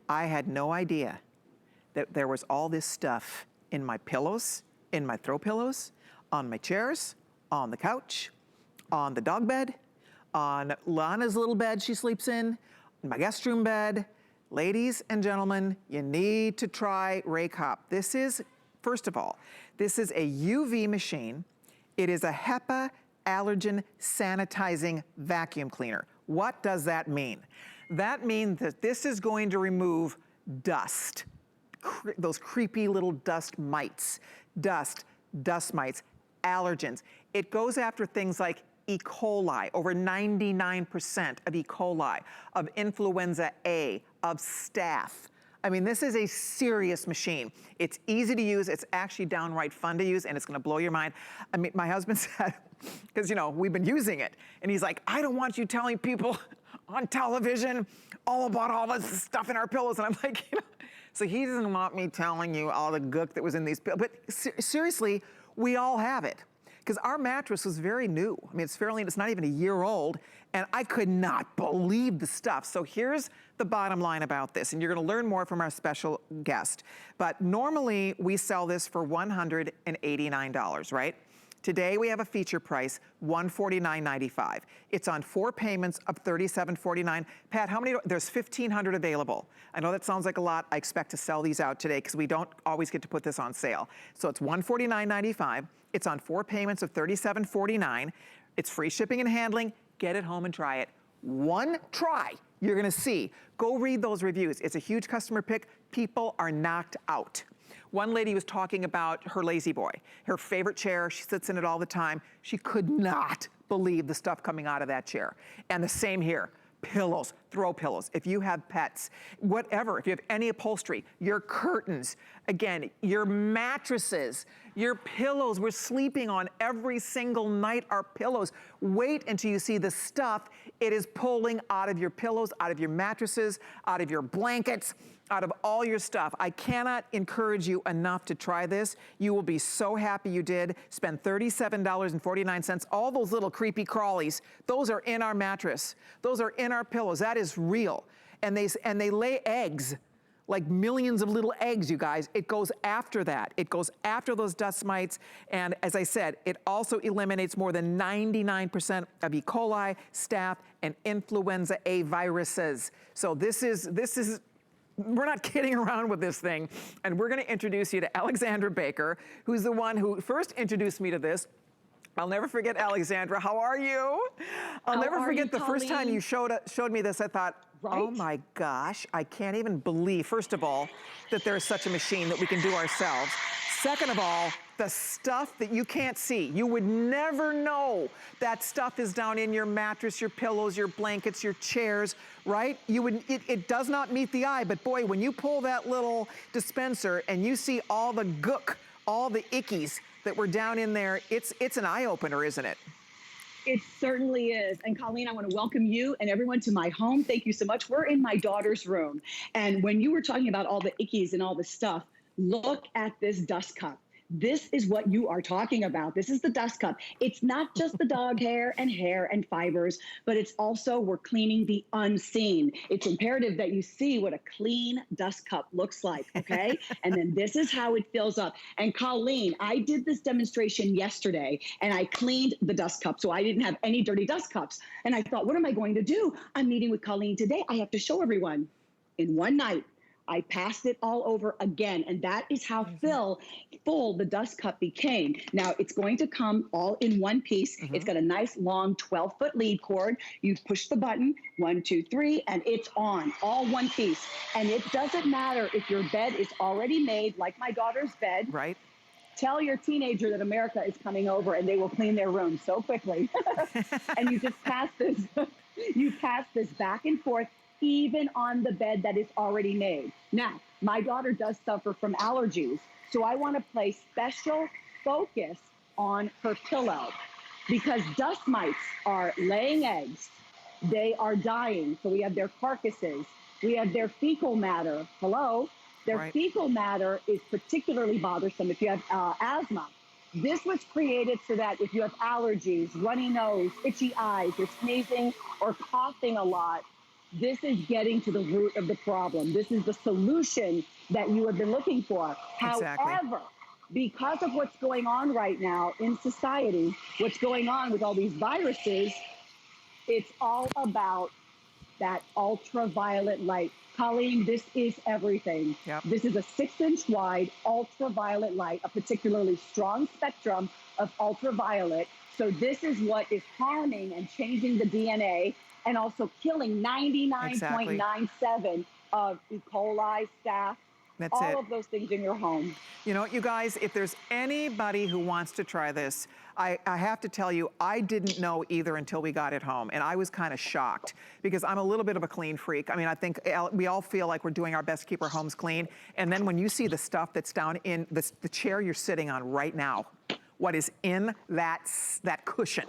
I had no idea that there was all this stuff in my pillows, in my throw pillows, on my chairs, on the couch, on the dog bed, on Lana's little bed she sleeps in my guest room bed. Ladies and gentlemen, you need to try RAYCOP. This is, first of all, this is a UV machine. It is a HEPA Allergen Sanitizing vacuum cleaner. What does that mean? That means that this is going to remove dust, those creepy little dust mites, dust mites, allergens. It goes after things like E. coli, over 99% of E. coli, of influenza A, of staph. I mean, this is a serious machine. It's easy to use, it's actually downright fun to use, and it's gonna blow your mind. I mean, my husband said, because you know, we've been using it, and he's like, I don't want you telling people on television all about all this stuff in our pillows, and I'm like, you know, so he doesn't want me telling you all the gook that was in these pillows, but seriously, we all have it. Because our mattress was very new. I mean, it's not even a year old, and I could not believe the stuff. So here's the bottom line about this, and you're gonna learn more from our special guest. But normally, we sell this for $189, right? Today, we have a feature price, $149.95. It's on 4 payments of $37.49. Pat, how many, there's 1,500 available. I know that sounds like a lot. I expect to sell these out today because we don't always get to put this on sale. So it's $149.95. It's on 4 payments of $37.49. It's free shipping and handling. Get it home and try it. One try, you're gonna see. Go read those reviews. It's a huge customer pick. People are knocked out. One lady was talking about her Lazy Boy, her favorite chair. She sits in it all the time. She could not believe the stuff coming out of that chair. And the same here. Pillows, throw pillows, if you have pets, whatever, if you have any upholstery, your curtains, again, your mattresses, your pillows, we're sleeping on every single night, our pillows. Wait until you see the stuff it is pulling out of your pillows, out of your mattresses, out of your blankets, out of all your stuff. I cannot encourage you enough to try this. You will be so happy you did. Spend $37.49. All those little creepy crawlies, those are in our mattress. Those are in our pillows. That is real. And they lay eggs, like millions of little eggs, you guys. It goes after that. It goes after those dust mites. And as I said, it also eliminates more than 99% of E. coli, staph, and influenza A viruses. So this is, we're not kidding around with this thing. And we're gonna introduce you to Alexandra Baker, who's the one who first introduced me to this. I'll never forget, Alexandra, how are you? I'll never forget the first time you showed me this, I thought, right? Oh my gosh, I can't even believe, first of all, that there's such a machine that we can do ourselves. Second of all, the stuff that you can't see. You would never know that stuff is down in your mattress, your pillows, your blankets, your chairs, right? It does not meet the eye, but boy, when you pull that little dispenser and you see all the gook, all the ickies that were down in there, it's an eye-opener, isn't it? It certainly is. And Colleen, I want to welcome you and everyone to my home. Thank you so much. We're in my daughter's room. And when you were talking about all the ickies and all the stuff, look at this dust cup. This is what you are talking about. This is the dust cup. It's not just the dog hair and fibers, but it's also, we're cleaning the unseen. It's imperative that you see what a clean dust cup looks like, okay? And then this is how it fills up. And Colleen, I did this demonstration yesterday and I cleaned the dust cup, so I didn't have any dirty dust cups. And I thought, what am I going to do? I'm meeting with Colleen today. I have to show everyone. In one night, I passed it all over again, and that is how full the dust cup became. Now, it's going to come all in one piece. It's got a nice long 12-foot lead cord. You push the button, 1, 2, 3, and it's on, all one piece. And it doesn't matter if your bed is already made, like my daughter's bed. Right. Tell your teenager that America is coming over and they will clean their room so quickly. And you just pass this, you pass this back and forth, even on the bed that is already made. Now, my daughter does suffer from allergies, so I want to place special focus on her pillow because dust mites are laying eggs. They are dying, so we have their carcasses. We have their fecal matter. Hello? Their fecal matter is particularly bothersome if you have asthma. This was created so that if you have allergies, runny nose, itchy eyes, you're sneezing or coughing a lot, This is getting to the root of the problem. This is the solution that you have been looking for. Exactly. However, because of what's going on right now in society, what's going on with all these viruses, it's all about that ultraviolet light. Colleen, this is everything. Yep. This is a 6-inch wide ultraviolet light, a particularly strong spectrum of ultraviolet. So this is what is harming and changing the DNA and also killing 99.97 of E. coli, staph, all of those things in your home. You know, you guys, if there's anybody who wants to try this, I have to tell you, I didn't know either until we got it home, and I was kind of shocked because I'm a little bit of a clean freak. I mean, I think we all feel like we're doing our best to keep our homes clean, and then when you see the stuff that's down in the chair you're sitting on right now, what is in that cushion,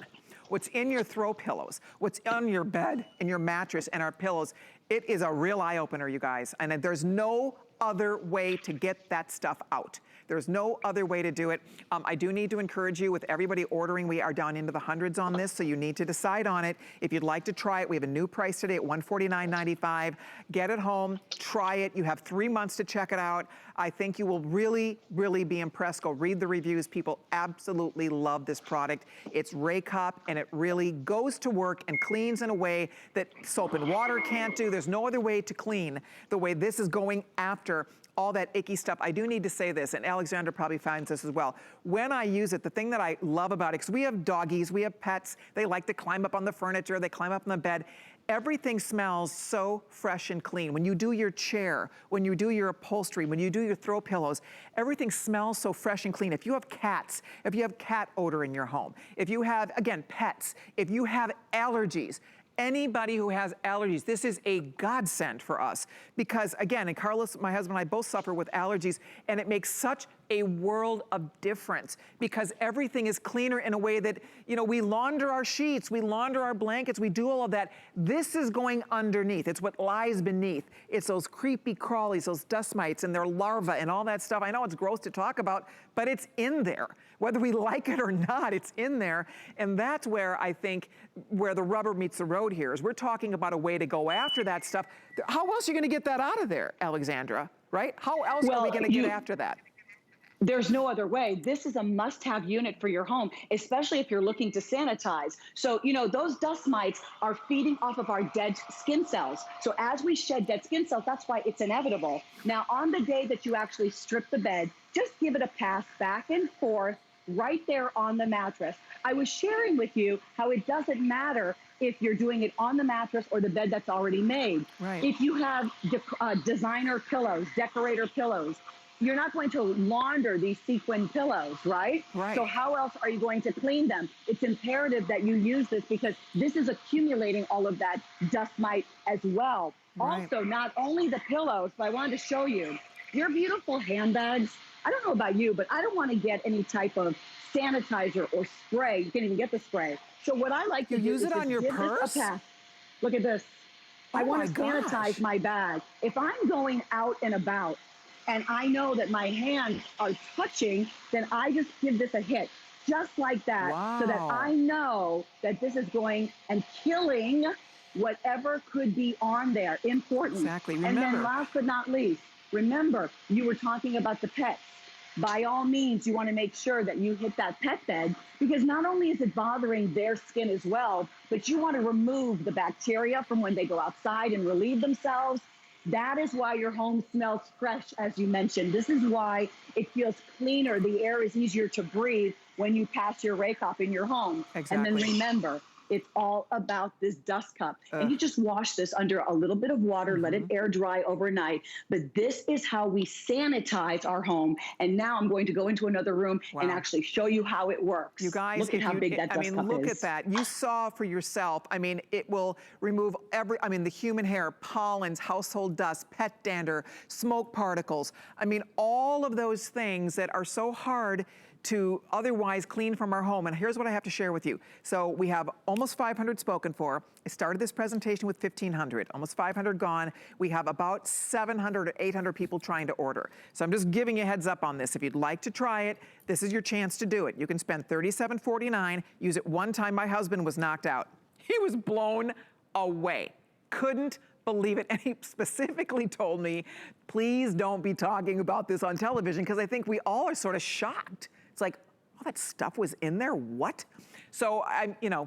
what's in your throw pillows, what's on your bed and your mattress and our pillows, it is a real eye-opener, you guys, and there's no other way to get that stuff out. There's no other way to do it. I do need to encourage you with everybody ordering, we are down into the hundreds on this, so you need to decide on it. If you'd like to try it, we have a new price today at $149.95. Get it home, try it. You have 3 months to check it out. I think you will really, really be impressed. Go read the reviews. People absolutely love this product. It's RAYCOP, and it really goes to work and cleans in a way that soap and water can't do. There's no other way to clean the way this is going after all that icky stuff. I do need to say this, and Alexandra probably finds this as well. When I use it, the thing that I love about it, because we have doggies, we have pets, they like to climb up on the furniture, they climb up on the bed. Everything smells so fresh and clean. When you do your chair, when you do your upholstery, when you do your throw pillows, everything smells so fresh and clean. If you have cats, if you have cat odor in your home, if you have, again, pets, if you have allergies, anybody who has allergies, this is a godsend for us because, again, and Carlos, my husband and I both suffer with allergies, and it makes such a world of difference because everything is cleaner in a way that, you know, we launder our sheets, we launder our blankets, we do all of that. This is going underneath. It's what lies beneath. It's those creepy crawlies, those dust mites and their larvae and all that stuff. I know it's gross to talk about, but it's in there. Whether we like it or not, it's in there. And that's where I think where the rubber meets the road here is we're talking about a way to go after that stuff. How else are you going to get that out of there, Alexandra, right? How else are we going to get after that? There's no other way. This is a must-have unit for your home, especially if you're looking to sanitize. So, you know, those dust mites are feeding off of our dead skin cells. So as we shed dead skin cells, that's why it's inevitable. Now, on the day that you actually strip the bed, just give it a pass back and forth right there on the mattress. I was sharing with you how it doesn't matter if you're doing it on the mattress or the bed that's already made. Right. If you have designer pillows, decorator pillows, you're not going to launder these sequin pillows, right? Right. So how else are you going to clean them? It's imperative that you use this because this is accumulating all of that dust mite as well. Right. Also, not only the pillows, but I wanted to show you, your beautiful handbags, I don't know about you, but I don't want to get any type of sanitizer or spray. You can't even get the spray. So what I like to do use is it on your purse? Look at this. Oh, I want to sanitize my bag. If I'm going out and about, and I know that my hands are touching, then I just give this a hit, just like that, so that I know that this is going and killing whatever could be on there. Important. Exactly. Remember. And then last but not least, remember, you were talking about the pets. By all means, you want to make sure that you hit that pet bed because not only is it bothering their skin as well, but you want to remove the bacteria from when they go outside and relieve themselves. That is why your home smells fresh, as you mentioned. This is why it feels cleaner. The air is easier to breathe when you pass your RAYCOP in your home. Exactly. And then remember, it's all about this dust cup. And you just wash this under a little bit of water, let it air dry overnight. But this is how we sanitize our home. And now I'm going to go into another room and actually show you how it works. You guys, look at how big that dust cup is. Look at that. You saw for yourself. I mean, it will remove the human hair, pollens, household dust, pet dander, smoke particles. I mean, all of those things that are so hard to otherwise clean from our home. And here's what I have to share with you. So we have almost 500 spoken for. I started this presentation with 1,500, almost 500 gone. We have about 700 or 800 people trying to order. So I'm just giving you a heads up on this. If you'd like to try it, this is your chance to do it. You can spend $37.49, use it one time. My husband was knocked out. He was blown away. Couldn't believe it. And he specifically told me, please don't be talking about this on television, because I think we all are sort of shocked. It's like, all that stuff was in there, what? So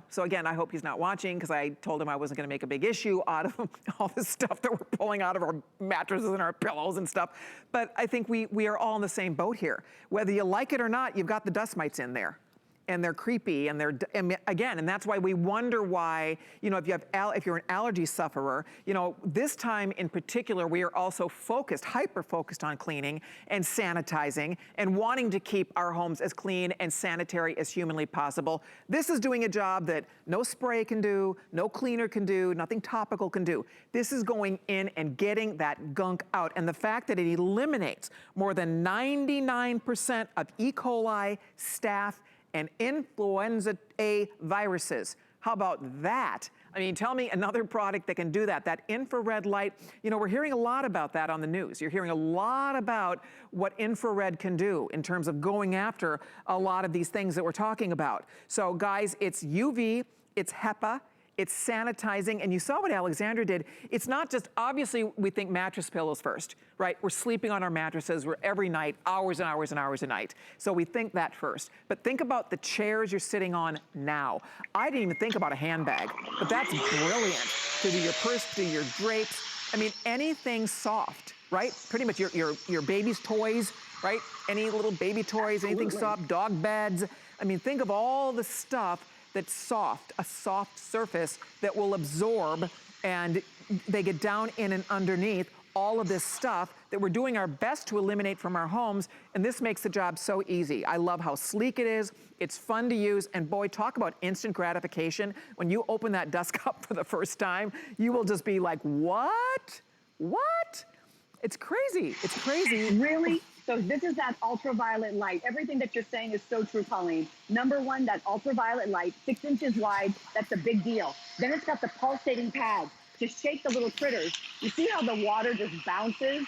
so again, I hope he's not watching, because I told him I wasn't gonna make a big issue out of all this stuff that we're pulling out of our mattresses and our pillows and stuff. But I think we are all in the same boat here. Whether you like it or not, you've got the dust mites in there. And they're creepy, and again, and that's why we wonder why, if you're an allergy sufferer, this time in particular, we are also hyper-focused on cleaning and sanitizing and wanting to keep our homes as clean and sanitary as humanly possible. This is doing a job that no spray can do, no cleaner can do, nothing topical can do. This is going in and getting that gunk out. And the fact that it eliminates more than 99% of E. coli, staph, and influenza A viruses. How about that? I mean, tell me another product that can do that. That infrared light, we're hearing a lot about that on the news. You're hearing a lot about what infrared can do in terms of going after a lot of these things that we're talking about. So guys, it's UV, it's HEPA, it's sanitizing, and you saw what Alexandra did. It's not just, obviously, we think mattress pillows first, right? We're sleeping on our mattresses, every night, hours and hours and hours a night. So we think that first. But think about the chairs you're sitting on now. I didn't even think about a handbag, but that's brilliant. To do your purse, to do your drapes. I mean, anything soft, right? Pretty much your baby's toys, right? Any little baby toys, anything soft, dog beds. I mean, think of all the stuff that's soft, a soft surface that will absorb, and they get down in and underneath all of this stuff that we're doing our best to eliminate from our homes, and this makes the job so easy. I love how sleek it is, it's fun to use, and boy, talk about instant gratification. When you open that dust cup for the first time, you will just be like, what? What? It's crazy, it's crazy. Really? So this is that ultraviolet light. Everything that you're saying is so true, Colleen. Number one, that ultraviolet light, 6 inches wide, that's a big deal. Then it's got the pulsating pads to shake the little critters. You see how the water just bounces?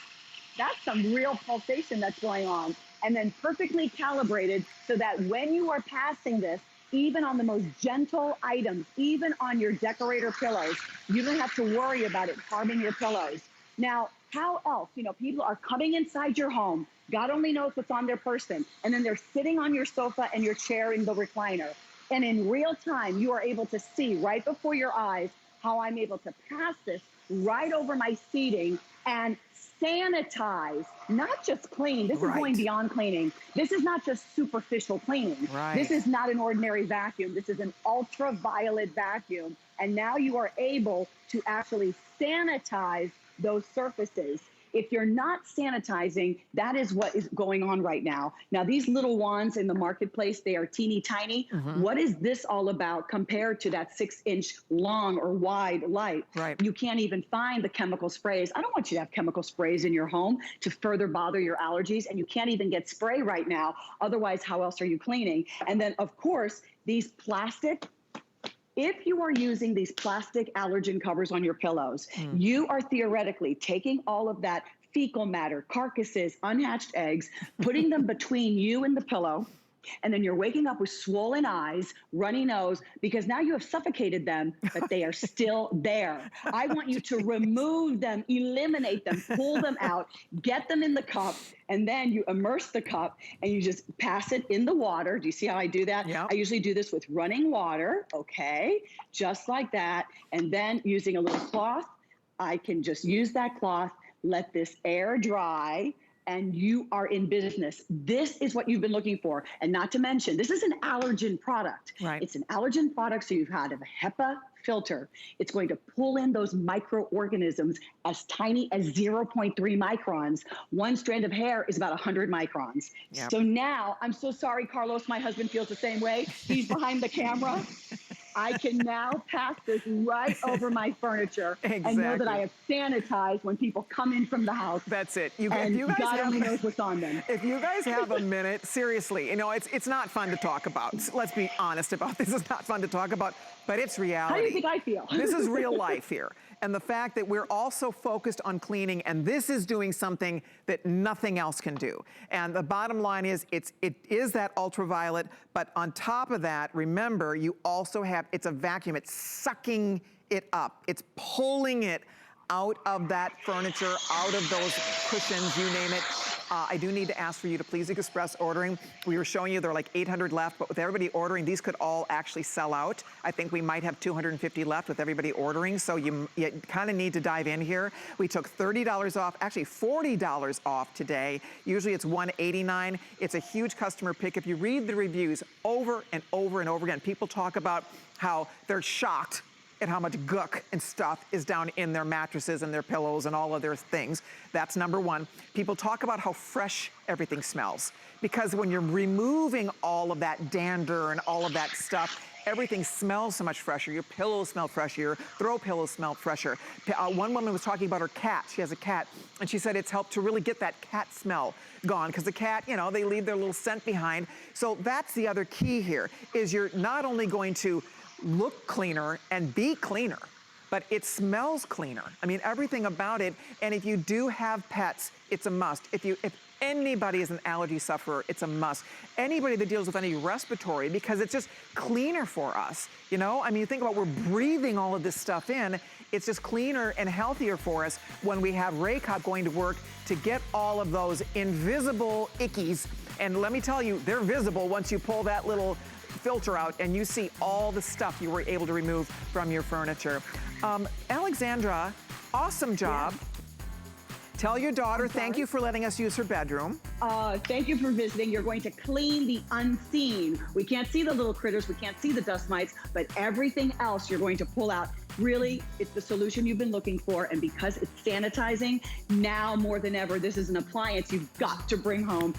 That's some real pulsation that's going on. And then perfectly calibrated so that when you are passing this, even on the most gentle items, even on your decorator pillows, you don't have to worry about it harming your pillows. Now, how else? People are coming inside your home. God only knows what's on their person. And then they're sitting on your sofa and your chair in the recliner. And in real time, you are able to see right before your eyes how I'm able to pass this right over my seating and sanitize, not just clean. This is going beyond cleaning. This is not just superficial cleaning. This is not an ordinary vacuum. This is an ultraviolet vacuum. And now you are able to actually sanitize those surfaces. If you're not sanitizing, that is what is going on right now. Now, these little wands in the marketplace, they are teeny tiny. What is this all about compared to that 6-inch long or wide light? You can't even find the chemical sprays. I don't want you to have chemical sprays in your home to further bother your allergies, and you can't even get spray right now. Otherwise, how else are you cleaning? And then, of course, these plastic, if you are using these plastic allergen covers on your pillows, you are theoretically taking all of that fecal matter, carcasses, unhatched eggs, putting them between you and the pillow, and then you're waking up with swollen eyes, runny nose, because now you have suffocated them, but they are still there. I want you to remove them, eliminate them, pull them out, get them in the cup, and then you immerse the cup and you just pass it in the water. Do you see how I do that? I usually do this with running water, okay, just like that. And then using a little cloth, I can just use that cloth, let this air dry, and you are in business. This is what you've been looking for. And not to mention, this is an allergen product. It's an allergen product, so you've had a HEPA filter. It's going to pull in those microorganisms as tiny as 0.3 microns. One strand of hair is about 100 microns. So now, I'm so sorry, Carlos, my husband feels the same way. He's behind the camera. I can now pass this right over my furniture and know that I have sanitized when people come in from the house. That's it. God only knows what's on them. If you guys have a minute, seriously, it's not fun to talk about. Let's be honest about this. It's not fun to talk about, but it's reality. How do you think I feel? This is real life here. And the fact that we're also focused on cleaning, and this is doing something that nothing else can do. And the bottom line is, it is that ultraviolet, but on top of that, remember, you also have, it's a vacuum. It's sucking it up. It's pulling it out of that furniture, out of those cushions, you name it. I do need to ask for you to please express ordering. We were showing you there are like 800 left, but with everybody ordering, these could all actually sell out. I think we might have 250 left with everybody ordering, so you kind of need to dive in here. We took $30 off, actually $40 off today. Usually it's $189. It's a huge customer pick. If you read the reviews over and over and over again, people talk about how they're shocked at how much gook and stuff is down in their mattresses and their pillows and all of their things. That's number one. People talk about how fresh everything smells, because when you're removing all of that dander and all of that stuff, everything smells so much fresher. Your pillows smell fresher, your throw pillows smell fresher. One woman was talking about her cat. She has a cat, and she said it's helped to really get that cat smell gone, because the cat, you know, they leave their little scent behind. So that's the other key here, is you're not only going to look cleaner and be cleaner, but it smells cleaner. I mean, everything about it. And if you do have pets, it's a must. If anybody is an allergy sufferer, it's a must. Anybody that deals with any respiratory, because it's just cleaner for us. You know, I mean, think about, we're breathing all of this stuff in. It's just cleaner and healthier for us when we have RAYCOP going to work to get all of those invisible ickies. And let me tell you, they're visible once you pull that little filter out and you see all the stuff you were able to remove from your furniture. Alexandra, awesome job. Yeah. Tell your daughter thank you for letting us use her bedroom. Thank you for visiting. You're going to clean the unseen. We can't see the little critters, we can't see the dust mites, but everything else you're going to pull out. Really, it's the solution you've been looking for, and because it's sanitizing, now more than ever, this is an appliance you've got to bring home.